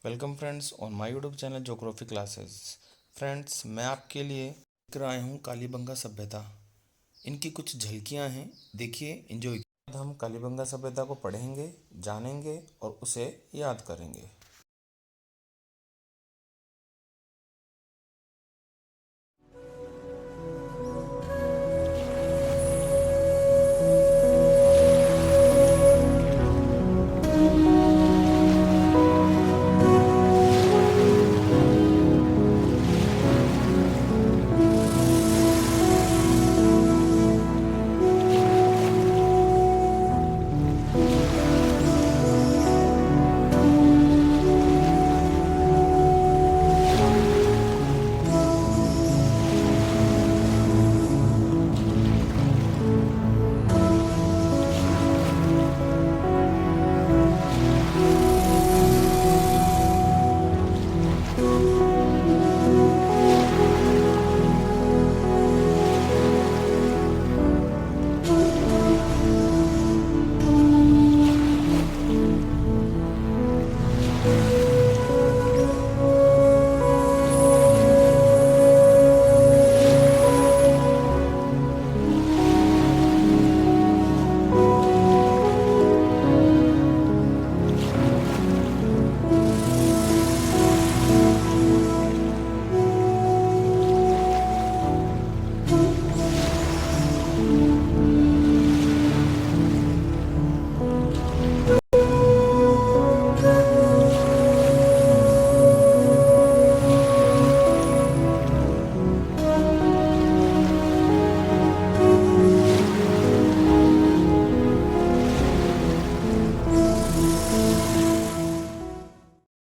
Welcome friends on my YouTube channel geography classes. Friends, मैं आपके लिए लेकर आया हूँ कालीबंगा सभ्यता। इनकी कुछ झलकियाँ हैं, देखिए, एंजॉय। हम कालीबंगा सभ्यता को पढ़ेंगे, जानेंगे और उसे याद करेंगे।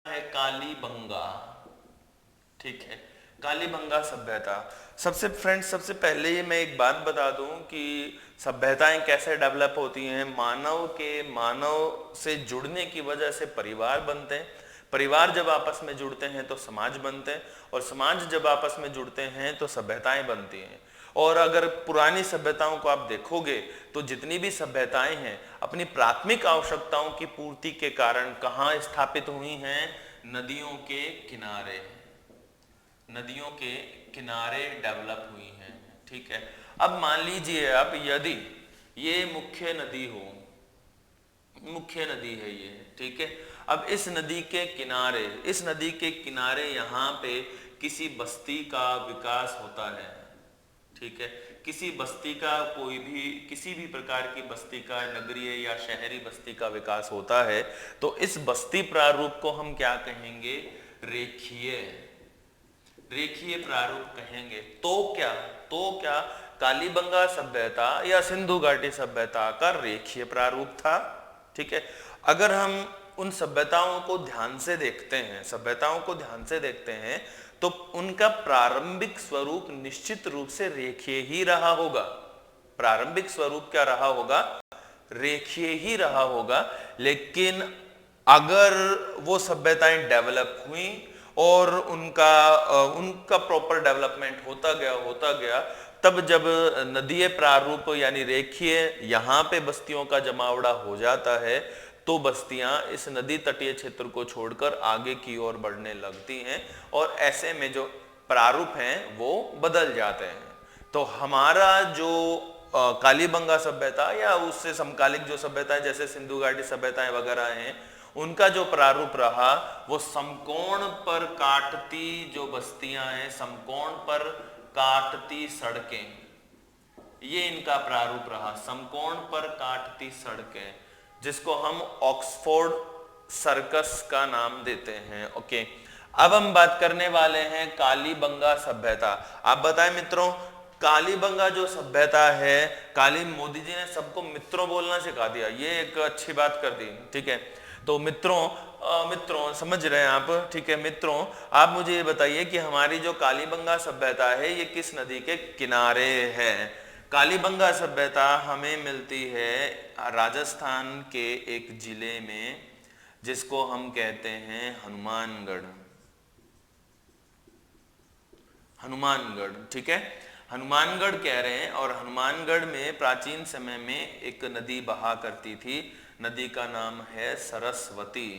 है कालीबंगा। ठीक है, कालीबंगा सभ्यता। सबसे पहले ये मैं एक बात बता दूं कि सभ्यताएं कैसे डेवलप होती हैं। मानव से जुड़ने की वजह से परिवार बनते हैं, परिवार जब आपस में जुड़ते हैं तो समाज बनते हैं, और समाज जब आपस में जुड़ते हैं तो सभ्यताएं बनती हैं। और अगर पुरानी सभ्यताओं को आप देखोगे तो जितनी भी सभ्यताएं हैं अपनी प्राथमिक आवश्यकताओं की पूर्ति के कारण कहाँ स्थापित हुई हैं? नदियों के किनारे। नदियों के किनारे डेवलप हुई हैं। ठीक है, अब मान लीजिए, अब यदि ये मुख्य नदी है ये, ठीक है। अब इस नदी के किनारे यहाँ पे किसी बस्ती का विकास होता है। ठीक है, किसी बस्ती का किसी भी प्रकार की बस्ती का, नगरीय या शहरी बस्ती का विकास होता है, तो इस बस्ती प्रारूप को हम क्या कहेंगे? रेखीय रेखीय प्रारूप कहेंगे। तो क्या कालीबंगा सभ्यता या सिंधु घाटी सभ्यता का रेखीय प्रारूप था। ठीक है, अगर हम उन सभ्यताओं को ध्यान से देखते हैं तो उनका प्रारंभिक स्वरूप निश्चित रूप से रेखीय ही रहा होगा। प्रारंभिक स्वरूप क्या रहा होगा? रेखीय ही रहा होगा। लेकिन अगर वो सभ्यताएं डेवलप हुई और उनका प्रॉपर डेवलपमेंट होता गया, तब जब नदीय प्रारूप यानी रेखीय यहाँ पे बस्तियों का जमावड़ा हो जाता है, तो बस्तियां इस नदी तटीय क्षेत्र को छोड़कर आगे की ओर बढ़ने लगती हैं, और ऐसे में जो प्रारूप हैं वो बदल जाते हैं। तो हमारा जो कालीबंगा सभ्यता या उससे समकालिक जो सभ्यताएं जैसे सिंधु घाटी सभ्यताएं वगैरह हैं, उनका जो प्रारूप रहा वो समकोण पर काटती जो बस्तियां हैं, समकोण पर काटती सड़कें, ये इनका प्रारूप रहा। समकोण पर काटती सड़कें, जिसको हम ऑक्सफोर्ड सर्कस का नाम देते हैं। ओके, अब हम बात करने वाले हैं कालीबंगा सभ्यता। आप बताएं मित्रों, कालीबंगा जो सभ्यता है, मोदी जी ने सबको मित्रों बोलना सिखा दिया, ये एक अच्छी बात कर दी। ठीक है, तो मित्रों समझ रहे हैं आप? ठीक है मित्रों, आप मुझे ये बताइए कि हमारी जो कालीबंगा सभ्यता है ये किस नदी के किनारे है? कालीबंगा सभ्यता हमें मिलती है राजस्थान के एक जिले में, जिसको हम कहते हैं हनुमानगढ़। ठीक है, हनुमानगढ़ कह रहे हैं, और हनुमानगढ़ में प्राचीन समय में एक नदी बहा करती थी। नदी का नाम है सरस्वती।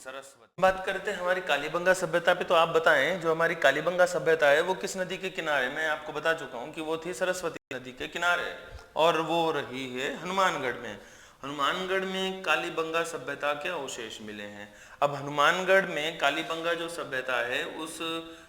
सरस्वती। बात करते हैं हमारी कालीबंगा सभ्यता पे, तो आप बताएं जो हमारी कालीबंगा सभ्यता है वो किस नदी के किनारे? मैं आपको बता चुका हूं कि वो थी सरस्वती नदी के किनारे, और वो रही है हनुमानगढ़ में। हनुमानगढ़ में कालीबंगा सभ्यता के अवशेष मिले हैं। अब हनुमानगढ़ में कालीबंगा जो सभ्यता है, उस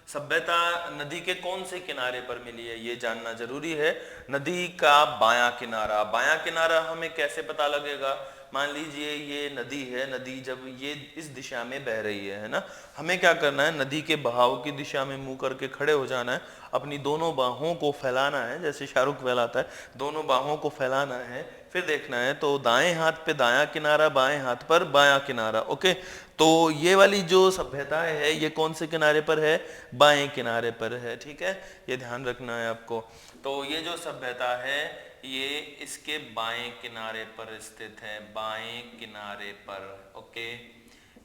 सभ्यता नदी के कौन से किनारे पर मिली है ये जानना जरूरी है। नदी का बायां किनारा। बायां किनारा हमें कैसे पता लगेगा? मान लीजिए ये नदी है, नदी जब ये इस दिशा में बह रही है ना, हमें क्या करना है? नदी के बहाव की दिशा में मुंह करके खड़े हो जाना है, अपनी दोनों बाहों को फैलाना है, जैसे शाहरुख फैलाता है, दोनों बाहों को फैलाना है, फिर देखना है तो दाएं हाथ पे दायां किनारा, बाएं हाथ पर बायां किनारा। ओके, तो ये वाली जो सभ्यता है ये कौन से किनारे पर है? बाएं किनारे पर है। ठीक है, ये ध्यान रखना है आपको। तो ये जो सभ्यता है ये इसके बाएं किनारे पर स्थित है, बाएं किनारे पर। ओके,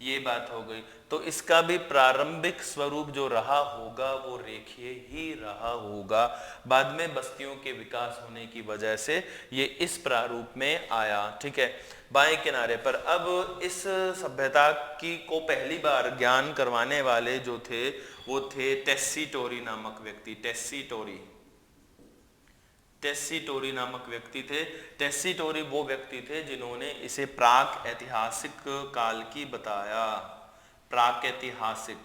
ये बात हो गई। तो इसका भी प्रारंभिक स्वरूप जो रहा होगा वो रेखीय ही रहा होगा। बाद में बस्तियों के विकास होने की वजह से ये इस प्रारूप में आया। ठीक है, बाएं किनारे पर। अब इस सभ्यता की को पहली बार ज्ञान करवाने वाले जो थे वो थे टेस्सीटोरी नामक व्यक्ति। टेस्सीटोरी नामक व्यक्ति थे। टेस्सीटोरी वो व्यक्ति थे जिन्होंने इसे प्राक ऐतिहासिक काल की बताया। प्राक ऐतिहासिक,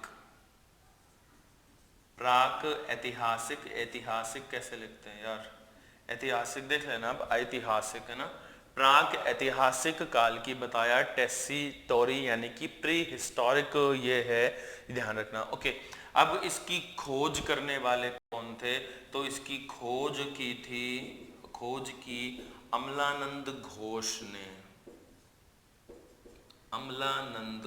ऐतिहासिक कैसे लिखते हैं यार? ऐतिहासिक देख लेना अब, ऐतिहासिक है ना। प्राक ऐतिहासिक काल की बताया टेस्सीटोरी, यानी कि प्री हिस्टोरिक ये है, ध्यान रखना। ओके, अब इसकी खोज करने वाले कौन थे? तो इसकी खोज की अमलानंद घोष ने। अमलानंद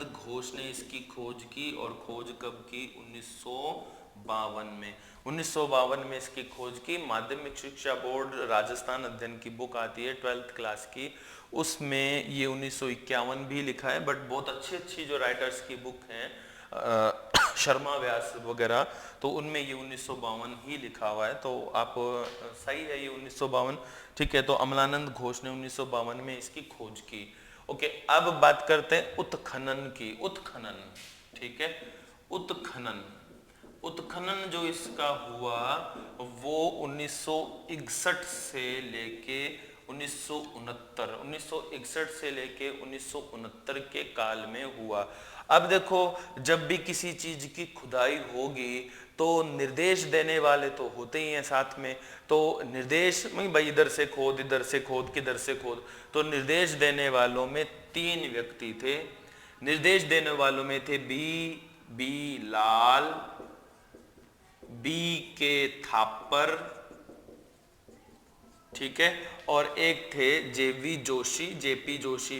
घोष ने इसकी खोज की, और खोज कब की? 1952 में। 1952 में इसकी खोज की। माध्यमिक शिक्षा बोर्ड राजस्थान अध्ययन की बुक आती है 12th क्लास की, उसमें ये 1951 भी लिखा है, बट बहुत अच्छी जो राइटर्स की बुक हैं शर्मा व्यास वगैरह, तो उनमें ये 1952 ही लिखा हुआ है। तो आप सही है ये 1952। ठीक है, तो अमलानंद घोष ने 1952 में इसकी खोज की। ओके, अब बात करते हैं उत्खनन की। उत्खनन, ठीक है, उत्खनन जो इसका हुआ वो 1961 से लेके 1961 से लेके 1969 के काल में हुआ। अब देखो, जब भी किसी चीज की खुदाई होगी तो निर्देश देने वाले तो होते ही हैं साथ में। तो निर्देश भाई इधर से खोद, इधर से खोद, किधर से खोद, तो निर्देश देने वालों में 3 व्यक्ति थे। निर्देश देने वालों में थे बी लाल, बी के थापर, ठीक है, और एक थे जेवी जोशी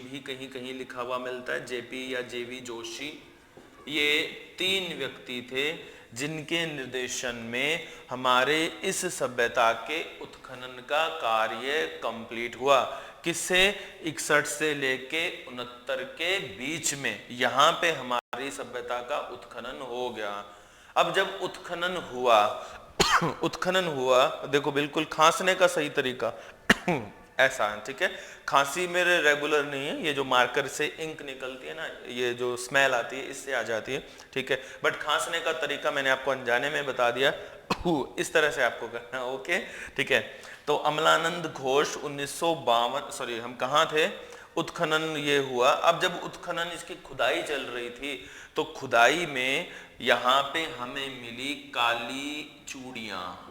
भी कहीं कहीं लिखा हुआ मिलता है, जेपी या जेवी जोशी। ये 3 व्यक्ति थे जिनके निर्देशन में हमारे इस सभ्यता के उत्खनन का कार्य कंप्लीट हुआ। किससे? 61 से लेके 69 के बीच में यहाँ पे हमारी सभ्यता का उत्खनन हो गया। अब जब उत्खनन हुआ देखो, बिल्कुल खांसने का सही तरीका ऐसा है, ठीक है। खांसी मेरे रेगुलर नहीं है, ये जो मार्कर से इंक निकलती है ना, ये जो स्मेल आती है इससे आ जाती है, ठीक है। बट खांसने का तरीका मैंने आपको अनजाने में बता दिया, इस तरह से आपको करना है, ओके, ठीक है। तो अमलानंद घोष 1952, सॉरी हम कहाँ थे? उत्खनन ये हुआ। अब जब उत्खनन इसकी खुदाई चल रही थी तो खुदाई में यहाँ पे हमें मिली काली चूड़ियाँ,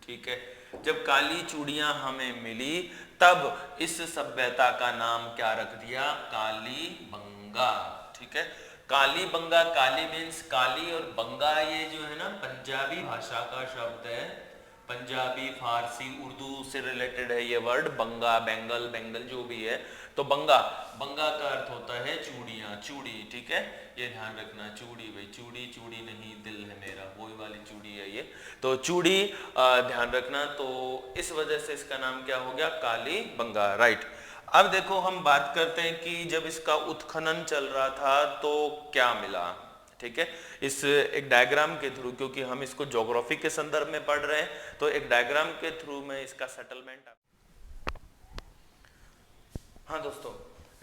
ठीक है। जब काली चूड़ियाँ हमें मिली तब इस सभ्यता का नाम क्या रख दिया? कालीबंगा, ठीक है। कालीबंगा, काली मीन्स काली, और बंगा ये जो है ना पंजाबी भाषा का शब्द है, पंजाबी, फारसी, उर्दू से रिलेटेड है ये वर्ड, बंगा, बेंगल जो भी है। तो बंगा का अर्थ होता है चूड़ियाँ, चूड़ी, ठीक है, ये ध्यान रखना। चूड़ी भाई, चूड़ी नहीं, दिल है मेरा, वही वाली चूड़ी है ये। तो चूड़ी ध्यान रखना। तो इस वजह से इसका नाम क्या हो गया? कालीबंगा, राइट। अब देखो, हम बात करते हैं कि जब इसका उत्खनन चल रहा था तो क्या मिला, ठीक है। इस एक डायग्राम के थ्रू, क्योंकि हम इसको ज्योग्राफी के संदर्भ में पढ़ रहे हैं, तो एक डायग्राम के थ्रू में इसका सेटलमेंट। हाँ दोस्तों,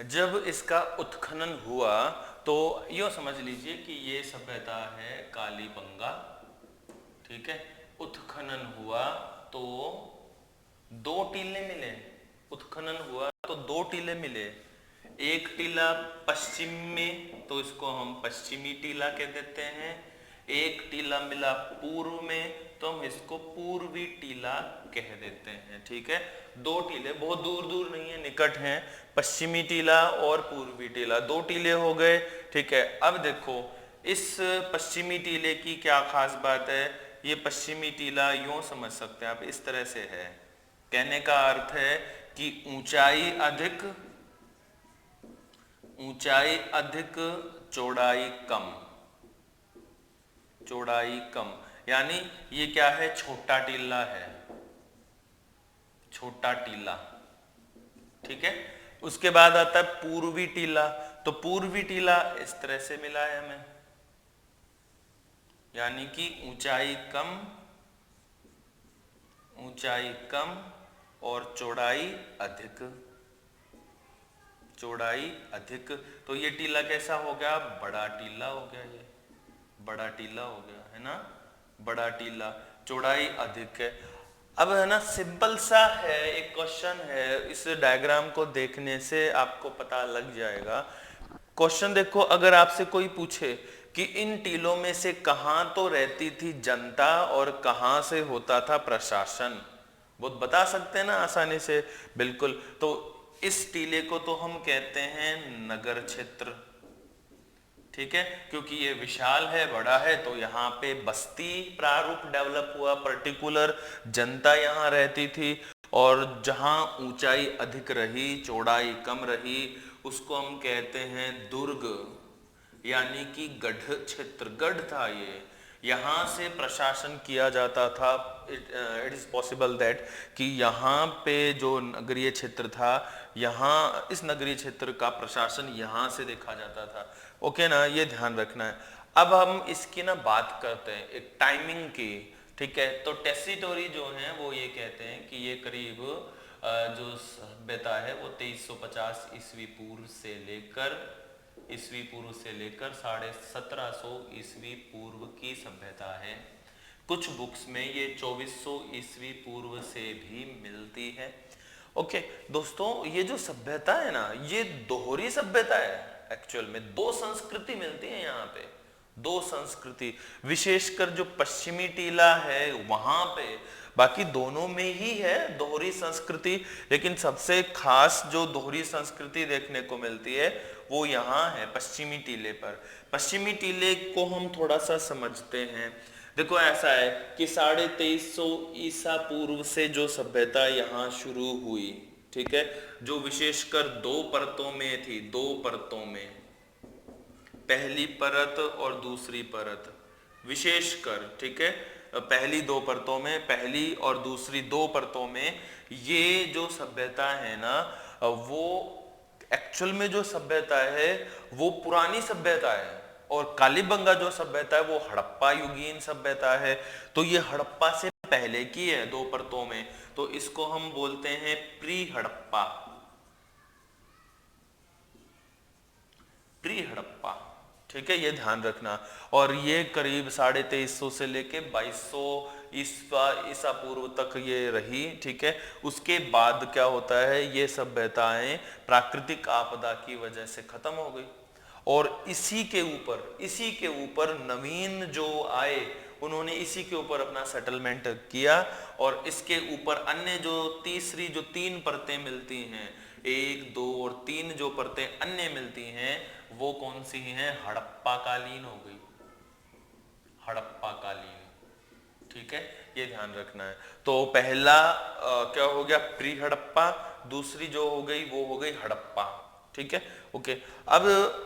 जब इसका उत्खनन हुआ तो यूँ समझ लीजिए कि ये सभ्यता है कालीबंगा, ठीक है। उत्खनन हुआ तो दो टीले मिले, उत्खनन हुआ तो दो टीले मिले। एक टीला पश्चिम में, तो इसको हम पश्चिमी टीला कह देते हैं। एक टीला मिला पूर्व में, तो हम इसको पूर्वी टीला कह देते हैं, ठीक है। दो टीले बहुत दूर दूर नहीं है, निकट हैं, पश्चिमी टीला और पूर्वी टीला, दो टीले हो गए, ठीक है। अब देखो इस पश्चिमी टीले की क्या खास बात है। ये पश्चिमी टीला यूं समझ सकते हैं आप, इस तरह से है। कहने का अर्थ है कि ऊंचाई अधिक चौड़ाई कम, चौड़ाई कम, यानी ये क्या है, छोटा टीला है, छोटा टीला, ठीक है। उसके बाद आता है पूर्वी टीला, तो पूर्वी टीला इस तरह से मिला है हमें, यानी कि ऊंचाई कम और चौड़ाई अधिक, चौड़ाई अधिक। तो ये टीला कैसा हो गया, बड़ा टीला हो गया, ये बड़ा टीला हो गया, है ना, बड़ा टीला, चौड़ाई अधिक है। अब है ना, सिंपल सा है, एक क्वेश्चन है, इस डायग्राम को देखने से आपको पता लग जाएगा। क्वेश्चन देखो, अगर आपसे कोई पूछे कि इन टीलों में से कहां तो रहती थी जनता और कहां से होता था प्रशासन, बहुत बता सकते हैं ना आसानी से, बिल्कुल। तो इस टीले को तो हम कहते हैं नगर क्षेत्र, ठीक है, क्योंकि ये विशाल है, बड़ा है, तो यहाँ पे बस्ती प्रारूप डेवलप हुआ, पर्टिकुलर जनता यहाँ रहती थी। और जहां ऊंचाई अधिक रही, चौड़ाई कम रही, उसको हम कहते हैं दुर्ग, यानी कि गढ़ क्षेत्र, गढ़ था ये, यहाँ से प्रशासन किया जाता था। इट इज पॉसिबल दैट कि यहाँ पे जो नगरीय क्षेत्र था, यहाँ इस नगरीय क्षेत्र का प्रशासन यहाँ से देखा जाता था, ओके ना, ये ध्यान रखना है। अब हम इसकी ना बात करते हैं एक टाइमिंग की, ठीक है। तो टेसिटोरी जो है वो ये कहते हैं कि ये करीब जो सभ्यता है वो 2350 ईस्वी पूर्व से लेकर 1750 ईस्वी पूर्व की सभ्यता है। कुछ बुक्स में ये 2400 ईस्वी पूर्व से भी मिलती है, ओके दोस्तों। ये जो सभ्यता है ना, ये दोहरी सभ्यता है, एक्चुअल में दो संस्कृति मिलती है यहाँ पे, दो संस्कृति, विशेषकर जो पश्चिमी टीला है वहां पे, बाकी दोनों में ही है दोहरी संस्कृति, लेकिन सबसे खास जो दोहरी संस्कृति देखने को मिलती है वो यहाँ है पश्चिमी टीले पर। पश्चिमी टीले को हम थोड़ा सा समझते हैं। देखो ऐसा है कि 2350 ईसा पूर्व से जो सभ्यता यहाँ शुरू हुई, ठीक है, जो विशेषकर दो परतों में थी, दो परतों में, पहली परत और दूसरी परत, विशेषकर, ठीक है, पहली दो परतों में, पहली और दूसरी दो परतों में ये जो सभ्यता है ना, वो एक्चुअल में जो सभ्यता है वो पुरानी सभ्यता है। और कालीबंगा जो सभ्यता है वो हड़प्पा युगीन सभ्यता है। तो ये हड़प्पा से पहले की है दो परतों में, तो इसको हम बोलते हैं प्री हड़प्पा, प्री हड़प्पा, ठीक है, ये ध्यान रखना। और ये करीब 2350 से लेके 2200 ईसा पूर्व तक ये रही, ठीक है। उसके बाद क्या होता है, ये सभ्यताएं प्राकृतिक आपदा की वजह से खत्म हो गई, और इसी के ऊपर नवीन जो आए उन्होंने इसी के ऊपर अपना सेटलमेंट किया। और इसके ऊपर अन्य जो तीसरी जो तीन परतें मिलती हैं, 1, 2 और 3 जो परतें अन्य मिलती हैं, वो कौन सी हैं, हड़प्पा कालीन हो गई, हड़प्पा कालीन, ठीक है, ये ध्यान रखना है। तो पहला क्या हो गया, प्री हड़प्पा, दूसरी जो हो गई वो हो गई हड़प्पा, ठीक है, ओके। अब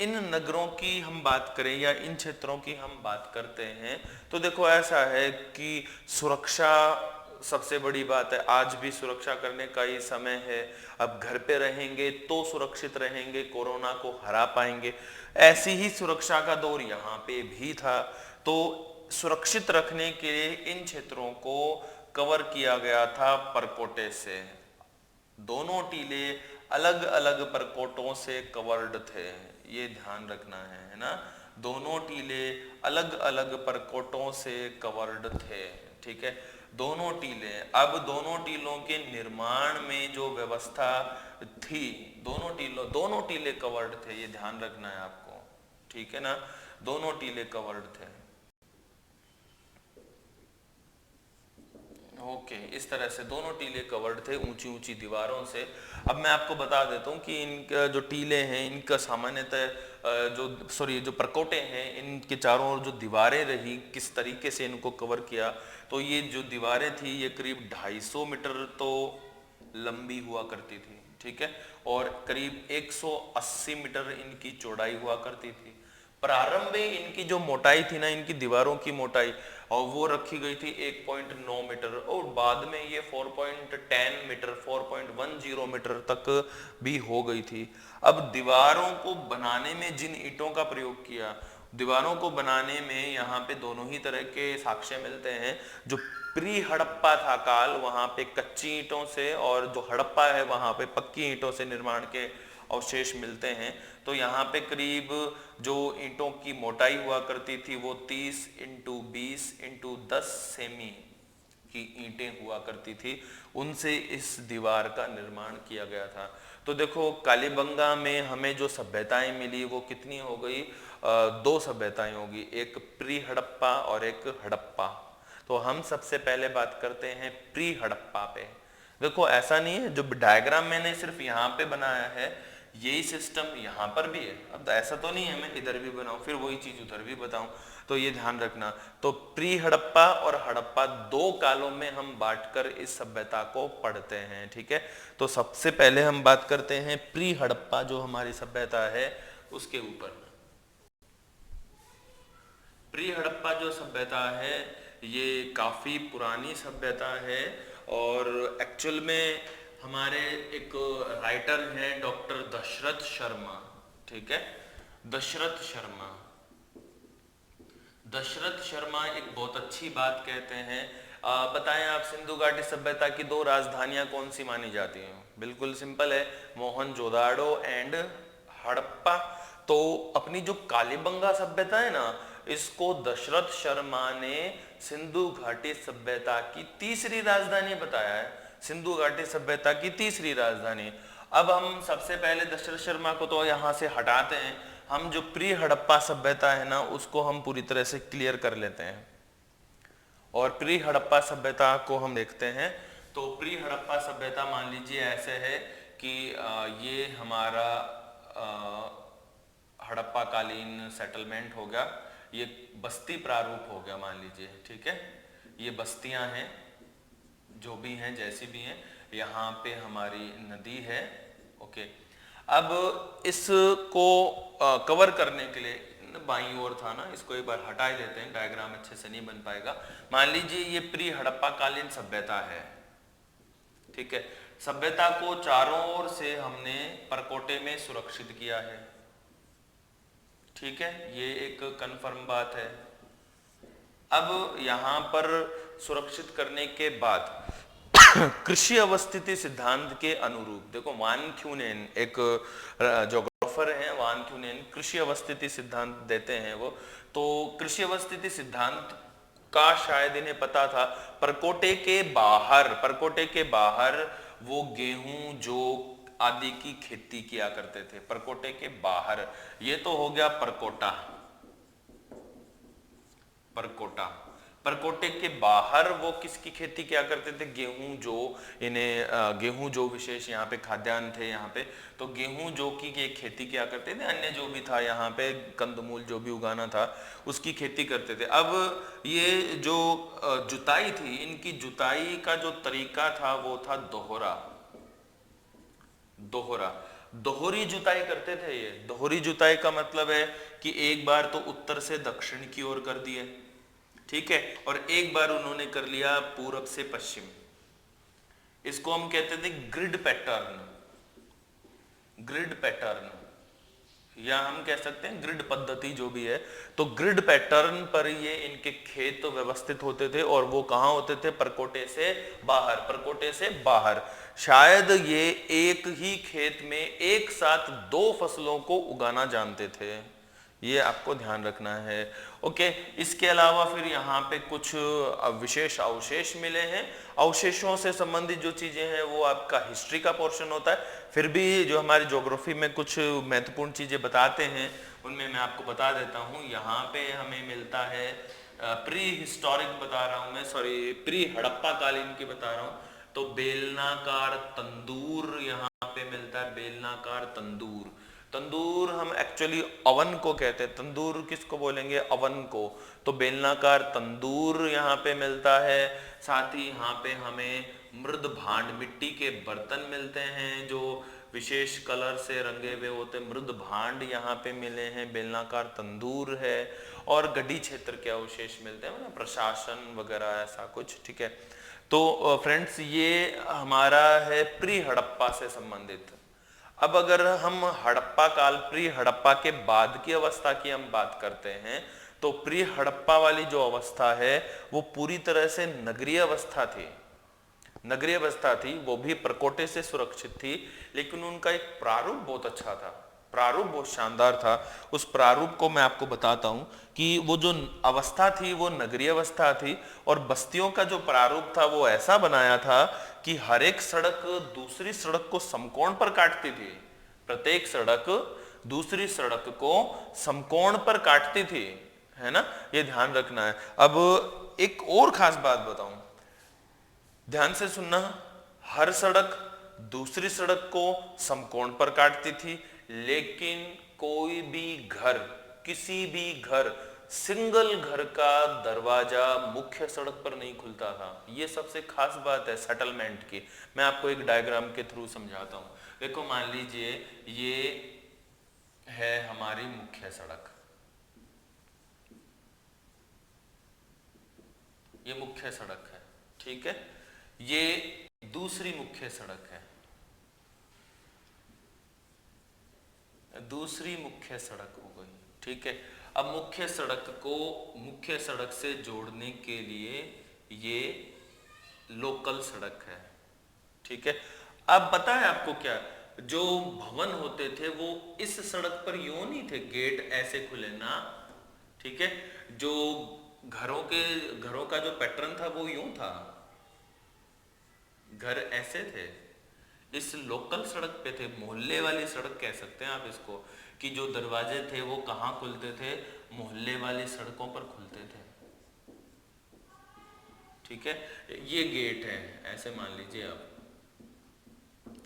इन नगरों की हम बात करें या इन क्षेत्रों की हम बात करते हैं, तो देखो ऐसा है कि सुरक्षा सबसे बड़ी बात है। आज भी सुरक्षा करने का ही समय है। अब घर पे रहेंगे तो सुरक्षित रहेंगे, कोरोना को हरा पाएंगे। ऐसी ही सुरक्षा का दौर यहाँ पे भी था। तो सुरक्षित रखने के लिए इन क्षेत्रों को कवर किया गया था परकोटे से। दोनों टीले अलग अलग परकोटों से कवर्ड थे, ये ध्यान रखना है ना। दोनों टीले अलग अलग परकोटों से कवर्ड थे, ठीक है, दोनों टीले। अब दोनों टीलों के निर्माण में जो व्यवस्था थी, दोनों टीले कवर्ड थे, ये ध्यान रखना है आपको, ठीक है ना, दोनों टीले कवर्ड थे। ओके, इस तरह से दोनों टीले कवर्ड थे ऊंची ऊंची दीवारों से। अब मैं आपको बता देता हूँ कि इनका जो टीले हैं, इनका सामान्यतः जो परकोटे हैं, इनके चारों ओर जो दीवारें रही, किस तरीके से इनको कवर किया। तो ये जो दीवारें थी ये करीब 250 मीटर तो लंबी हुआ करती थी, ठीक है, और करीब 180 मीटर इनकी चौड़ाई हुआ करती थी। प्रारंभ में इनकी जो मोटाई थी ना, इनकी दीवारों की मोटाई, और वो रखी गई थी 1.9 मीटर, और बाद में ये 4.10 मीटर 4.10 मीटर तक भी हो गई थी। अब दीवारों को बनाने में जिन ईंटों का प्रयोग किया, दीवारों को बनाने में यहाँ पे दोनों ही तरह के साक्ष्य मिलते हैं। जो प्री हड़प्पा था काल, वहां पे कच्ची ईंटों से, और जो हड़प्पा है वहां पे पक्की ईंटों से निर्माण के अवशेष मिलते हैं। तो यहाँ पे करीब जो ईंटों की मोटाई हुआ करती थी वो 30 × 20 × 10 सेमी की ईंटें हुआ करती थी, उनसे इस दीवार का निर्माण किया गया था। तो देखो कालीबंगा में हमें जो सभ्यताएं मिली वो कितनी हो गई, 2 सभ्यताएं होगी, एक प्री हड़प्पा और एक हड़प्पा। तो हम सबसे पहले बात करते हैं प्री हड़प्पा पे। देखो ऐसा नहीं है, जो डायग्राम मैंने सिर्फ यहाँ पे बनाया है यही सिस्टम यहाँ पर भी है। अब ऐसा तो नहीं है मैं इधर भी बनाऊं फिर वही चीज उधर भी बताऊं, तो ये ध्यान रखना। तो प्री हड़प्पा और हड़प्पा 2 कालों में हम बांटकर इस सभ्यता को पढ़ते हैं, ठीक है। तो सबसे पहले हम बात करते हैं प्री हड़प्पा जो हमारी सभ्यता है उसके ऊपर। प्री हड़प्पा जो सभ्यता है ये काफी पुरानी सभ्यता है, और एक्चुअल में हमारे एक राइटर हैं डॉक्टर दशरथ शर्मा, ठीक है, दशरथ शर्मा एक बहुत अच्छी बात कहते हैं। बताएं आप, सिंधु घाटी सभ्यता की 2 राजधानियां कौन सी मानी जाती हैं? बिल्कुल सिंपल है, मोहनजोदाड़ो एंड हड़प्पा। तो अपनी जो कालीबंगा सभ्यता है ना, इसको दशरथ शर्मा ने सिंधु घाटी सभ्यता की 3री राजधानी बताया है, सिंधु घाटी सभ्यता की 3री राजधानी। अब हम सबसे पहले दशरथ शर्मा को तो यहाँ से हटाते हैं, हम जो प्री हड़प्पा सभ्यता है ना उसको हम पूरी तरह से क्लियर कर लेते हैं, और प्री हड़प्पा सभ्यता को हम देखते हैं। तो प्री हड़प्पा सभ्यता मान लीजिए ऐसे है कि ये हमारा हड़प्पा कालीन सेटलमेंट हो गया, ये बस्ती प्रारूप हो गया मान लीजिए, ठीक है, ये बस्तियां हैं जो भी हैं जैसी भी हैं, यहाँ पे हमारी नदी है, ओके। अब इसको कवर करने के लिए बाईं ओर था ना, इसको एक बार हटा ही देते हैं, डायग्राम अच्छे से नहीं बन पाएगा। मान लीजिए ये प्री हड़प्पा कालीन सभ्यता है, ठीक है, सभ्यता को चारों ओर से हमने परकोटे में सुरक्षित किया है, ठीक है, ये एक कंफर्म बात है। अब यहां पर सुरक्षित करने के बाद कृषि अवस्थिति सिद्धांत के अनुरूप, देखो वान थ्यूनेन एक ज्योग्राफर हैं, वान थ्यूनेन कृषि अवस्थिति सिद्धांत देते हैं वो। तो कृषि अवस्थिति सिद्धांत का शायद इन्हें पता था, परकोटे के बाहर वो गेहूं जो आदि की खेती किया करते थे, परकोटे के बाहर। ये तो हो गया परकोटे के बाहर वो किसकी खेती किया करते थे? गेहूं जो विशेष यहाँ पे खाद्यान्न थे यहाँ पे, तो गेहूं जो की खेती किया करते थे, अन्य जो भी था यहाँ पे कंदमूल जो भी उगाना था उसकी खेती करते थे। अब ये जो जुताई थी, इनकी जुताई का जो तरीका था वो था दोहरी जुताई करते थे। ये दोहरी जुताई का मतलब है कि एक बार तो उत्तर से दक्षिण की ओर कर दिए, ठीक है, और एक बार उन्होंने कर लिया पूरब से पश्चिम। इसको हम कहते थे ग्रिड पैटर्न, या हम कह सकते हैं ग्रिड पद्धति जो भी है। तो ग्रिड पैटर्न पर ये इनके खेत व्यवस्थित होते थे, और वो कहाँ होते थे? परकोटे से बाहर। शायद ये एक ही खेत में एक साथ दो फसलों को उगाना जानते थे, ये आपको ध्यान रखना है। ओके, इसके अलावा फिर यहाँ पे कुछ विशेष अवशेष मिले हैं। अवशेषों से संबंधित जो चीजें हैं वो आपका हिस्ट्री का पोर्शन होता है, फिर भी जो हमारी ज्योग्राफी में कुछ महत्वपूर्ण चीजें बताते हैं उनमें मैं आपको बता देता हूँ। यहाँ पे हमें मिलता है प्री हिस्टोरिक बता रहा हूँ मैं, सॉरी प्री हड़प्पा कालीन की बता रहा हूँ, तो बेलनाकार तंदूर यहाँ पे मिलता है। बेलनाकार तंदूर, तंदूर हम एक्चुअली अवन को कहते हैं, तंदूर किसको बोलेंगे, अवन को। तो बेलनाकार तंदूर यहाँ पे मिलता है। साथ ही यहाँ पे हमें मृद भांड, मिट्टी के बर्तन मिलते हैं जो विशेष कलर से रंगे हुए होते, मृद भांड यहाँ पे मिले हैं, बेलनाकार तंदूर है, और गड्डी क्षेत्र के अवशेष मिलते हैं, मतलब प्रशासन वगैरह ऐसा कुछ। ठीक है, तो फ्रेंड्स ये हमारा है प्री हड़प्पा से संबंधित। अब अगर हम हड़प्पा काल, प्री हड़प्पा के बाद की अवस्था की हम बात करते हैं, तो प्री हड़प्पा वाली जो अवस्था है वो पूरी तरह से नगरीय अवस्था थी। नगरीय अवस्था थी, वो भी प्रकोटे से सुरक्षित थी, लेकिन उनका एक प्रारूप बहुत अच्छा था, प्रारूप बहुत शानदार था। उस प्रारूप को मैं आपको बताता हूं कि वो जो अवस्था थी वो नगरीय अवस्था थी, और बस्तियों का जो प्रारूप था वो ऐसा बनाया था कि हर एक सड़क दूसरी सड़क को समकोण पर काटती थी। प्रत्येक सड़क दूसरी सड़क को समकोण पर काटती थी, है ना, ये ध्यान रखना है। अब एक और खास बात बताऊं, ध्यान से सुनना, हर सड़क दूसरी सड़क को समकोण पर काटती थी, लेकिन कोई भी घर, किसी भी घर, सिंगल घर का दरवाजा मुख्य सड़क पर नहीं खुलता था। यह सबसे खास बात है सेटलमेंट की। मैं आपको एक डायग्राम के थ्रू समझाता हूं। देखो, मान लीजिए ये है हमारी मुख्य सड़क, ये मुख्य सड़क है, ठीक है, ये दूसरी मुख्य सड़क है, दूसरी मुख्य सड़क हो गई, ठीक है। अब मुख्य सड़क को मुख्य सड़क से जोड़ने के लिए ये लोकल सड़क है, ठीक है। अब पता है आपको क्या, जो भवन होते थे वो इस सड़क पर यूं नहीं थे, गेट ऐसे खुले ना, ठीक है। जो घरों का जो पैटर्न था वो यूं था, घर ऐसे थे, इस लोकल सड़क पे थे, मोहल्ले वाली सड़क कह सकते हैं आप इसको, कि जो दरवाजे थे वो कहाँ खुलते थे, मोहल्ले वाली सड़कों पर खुलते थे, ठीक है। ये गेट है, ऐसे मान लीजिए आप।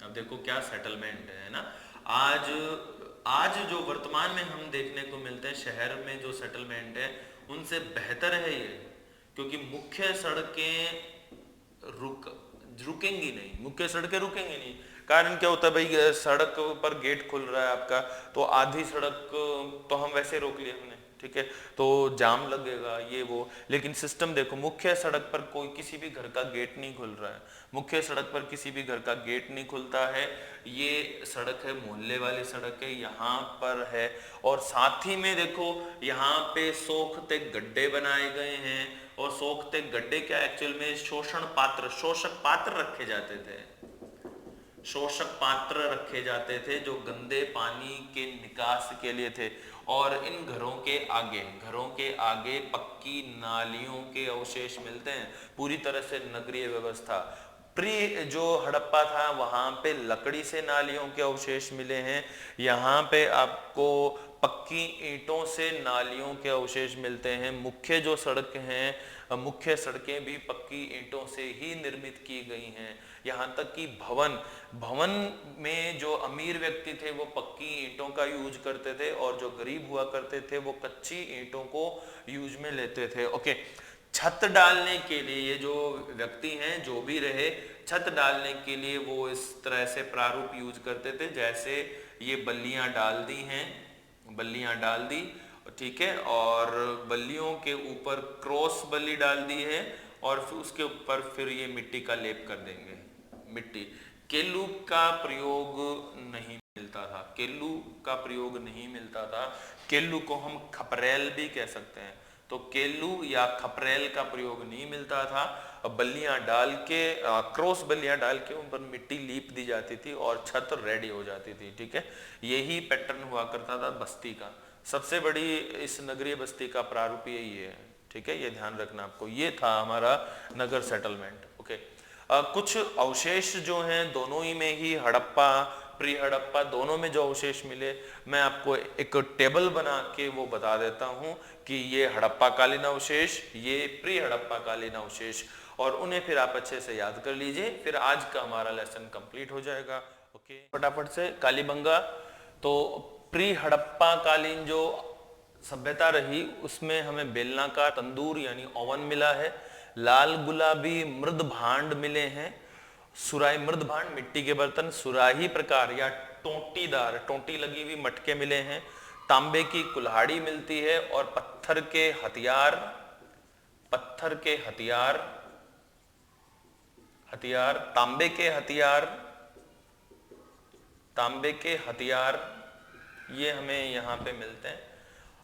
अब देखो क्या सेटलमेंट है ना। आज जो वर्तमान में हम देखने को मिलते हैं शहर में जो सेटलमेंट है उनसे बेहतर है ये, क्योंकि मुख्य सड़कें रुकेंगी नहीं, मुख्य सड़कें रुकेंगी नहीं। कारण क्या होता है भाई, सड़क पर गेट खुल रहा है आपका, तो आधी सड़क तो हम वैसे रोक लिए हमने, ठीक है, तो जाम लगेगा ये वो। लेकिन सिस्टम देखो, मुख्य सड़क पर कोई किसी भी घर का गेट नहीं खुल रहा है, मुख्य सड़क पर किसी भी घर का गेट नहीं खुलता है। ये सड़क है मोहल्ले वाली सड़क है, यहाँ पर है। और साथ ही में देखो यहाँ पे सोखते गड्ढे बनाए गए हैं, और सोखते गड्ढे क्या एक्चुअल में शोषक पात्र रखे जाते थे, शोषक पात्र रखे जाते थे जो गंदे पानी के निकास के लिए थे। और इन घरों के आगे पक्की नालियों के अवशेष मिलते हैं, पूरी तरह से नगरीय व्यवस्था। प्री जो हड़प्पा था वहां पे लकड़ी से नालियों के अवशेष मिले हैं, यहाँ पे आपको पक्की ईंटों से नालियों के अवशेष मिलते हैं। मुख्य जो सड़क हैं, मुख्य सड़कें भी पक्की ईंटों से ही निर्मित की गई हैं। यहाँ तक कि भवन में जो अमीर व्यक्ति थे वो पक्की ईंटों का यूज करते थे, और जो गरीब हुआ करते थे वो कच्ची ईंटों को यूज में लेते थे। ओके, छत डालने के लिए ये जो व्यक्ति हैं जो भी रहे, छत डालने के लिए वो इस तरह से प्रारूप यूज करते थे, जैसे ये बल्लियां डाल दी हैं, बल्लियां डाल दी, ठीक है, और बल्लियों के ऊपर क्रॉस बल्ली डाल दी है, और फिर उसके ऊपर फिर ये मिट्टी का लेप कर देंगे। मिट्टी, केलू का प्रयोग नहीं मिलता था, केलू का प्रयोग नहीं मिलता था। केलू को हम खपरेल भी कह सकते हैं, तो केलू या खपरेल का प्रयोग नहीं मिलता था। बल्लियां डाल के क्रॉस बल्लियां डाल के उन पर मिट्टी लीप दी जाती थी और छत रेडी हो जाती थी। ठीक है, यही पैटर्न हुआ करता था बस्ती का। सबसे बड़ी इस नगरीय बस्ती का प्रारूप यही है। ठीक है, ये ध्यान रखना आपको। ये था हमारा नगर सेटलमेंट। ओके, कुछ अवशेष जो हैं दोनों ही में ही, हड़प्पा प्री हड़प्पा दोनों में जो अवशेष मिले, मैं आपको एक टेबल बना के वो बता देता हूं कि ये हड़प्पा कालीन अवशेष, ये प्री हड़प्पा कालीन अवशेष, और उन्हें फिर आप अच्छे से याद कर लीजिए। फिर आज का हमारा लेसन कंप्लीट हो जाएगा। ओके, फटाफट से कालीबंगा। तो प्री हड़प्पा कालीन जो सभ्यता रही उसमें हमें बेलनाकार तंदूर यानी ओवन मिला है, लाल गुलाबी मृद भांड मिले हैं, सुराही मृद भांड मिट्टी के बर्तन, सुराही प्रकार या टोंटीदार टोंटी लगी हुई मटके मिले हैं, तांबे की कुल्हाड़ी मिलती है, और पत्थर के हथियार तांबे के हथियार ये हमें यहाँ पे मिलते हैं।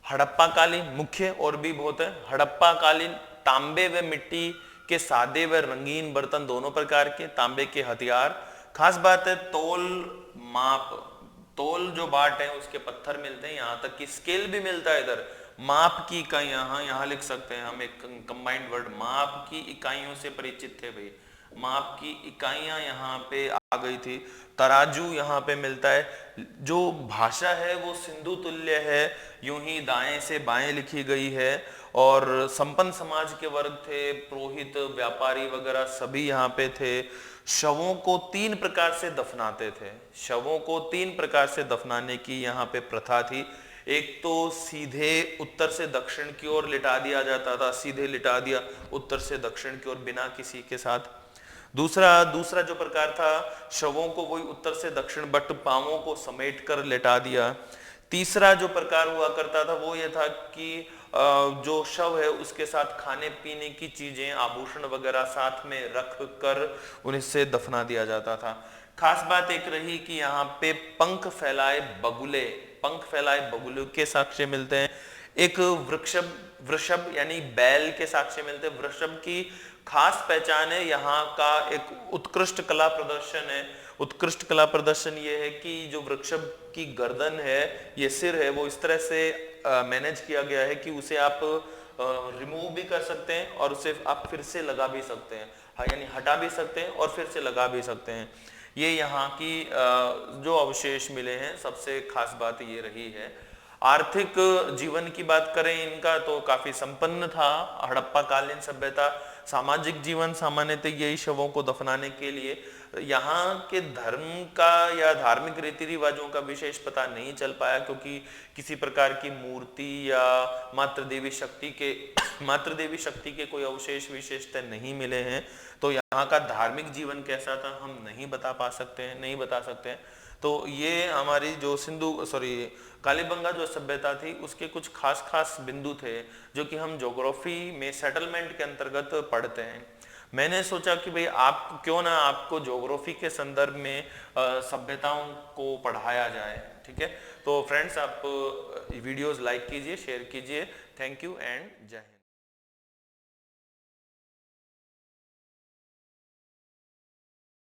हड़प्पा कालीन मुख्य और भी बहुत है। हड़प्पा कालीन तांबे व मिट्टी के सादे व रंगीन बर्तन दोनों प्रकार के, तांबे के हथियार। खास बात है तोल जो बाट है उसके पत्थर मिलते हैं, यहाँ तक कि स्केल भी मिलता है। इधर माप की इकाई यहाँ लिख सकते हैं हम एक कंबाइंड वर्ड, माप की इकाइयों से परिचित थे भाई। माप की इकाइयां यहाँ पे आ गई थी। तराजू यहाँ पे मिलता है। जो भाषा है वो सिंधु तुल्य है, यूं ही दाएं से बाएं लिखी गई है। और संपन्न समाज के वर्ग थे, पुरोहित, व्यापारी वगैरह सभी यहाँ पे थे। शवों को 3 प्रकार से दफनाते थे। शवों को 3 प्रकार से दफनाने की यहाँ पे प्रथा थी। एक तो सीधे उत्तर से दक्षिण की ओर लिटा दिया जाता था, सीधे लिटा दिया उत्तर से दक्षिण की ओर बिना किसी के साथ। दूसरा जो प्रकार था, शवों को वही उत्तर से दक्षिण बट पांवों को समेट कर लेटा दिया। तीसरा जो प्रकार हुआ करता था वो ये था कि जो शव है उसके साथ खाने पीने की चीजें, आभूषण वगैरह साथ में रख कर उन्हें दफना दिया जाता था। खास बात एक रही कि यहाँ पे पंख फैलाए बगुले के साक्ष्य मिलते हैं। एक वृषभ यानी बैल के साक्ष्य मिलते हैं। वृषभ की खास पहचान है, यहाँ का एक उत्कृष्ट कला प्रदर्शन है। उत्कृष्ट कला प्रदर्शन ये है कि जो वृषभ की गर्दन है, ये सिर है, वो इस तरह से मैनेज किया गया है कि उसे आप रिमूव भी कर सकते हैं और उसे आप फिर से लगा भी सकते हैं, यानी हटा भी सकते हैं और फिर से लगा भी सकते हैं। ये यहाँ की जो अवशेष मिले हैं, सबसे खास बात ये रही है। आर्थिक जीवन की बात करें इनका तो काफी संपन्न था हड़प्पा कालीन सभ्यता। सामाजिक जीवन सामान्यतः यही शवों को दफनाने के लिए। यहाँ के धर्म का या धार्मिक रीति रिवाजों का विशेष पता नहीं चल पाया, क्योंकि किसी प्रकार की मूर्ति या मातृ देवी शक्ति के कोई अवशेष विशेषतः नहीं मिले हैं। तो यहाँ का धार्मिक जीवन कैसा था हम नहीं बता सकते हैं। तो ये हमारी जो कालीबंगा जो सभ्यता थी उसके कुछ खास बिंदु थे जो कि हम ज्योग्राफी में सेटलमेंट के अंतर्गत पढ़ते हैं। मैंने सोचा कि भाई आपको ज्योग्राफी के संदर्भ में सभ्यताओं को पढ़ाया जाए। ठीक है, तो फ्रेंड्स आप वीडियोस लाइक कीजिए, शेयर कीजिए। थैंक यू एंड जय हिंद।